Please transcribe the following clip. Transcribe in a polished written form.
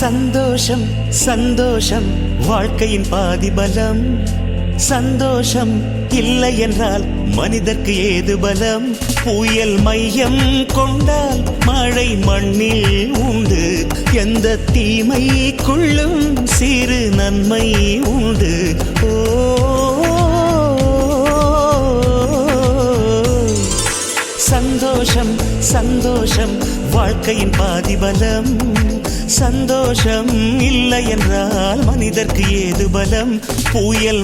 சந்தோஷம் சந்தோஷம் வாழ்க்கையின் பாதி பலம். சந்தோஷம் இல்லை என்றால் மனிதர்க்கு ஏது பலம். புயல் மையம் கொண்டால் மழை மண்ணில் உண்டு. எந்த தீமைக்குள்ளும் சிறு நன்மை உண்டு. ஓ சந்தோஷம் சந்தோஷம் வாழ்க்கையின் பாதி பலம். சந்தோஷம் இல்லை என்றால் மனிதர்க்கு ஏது பலம். புயல்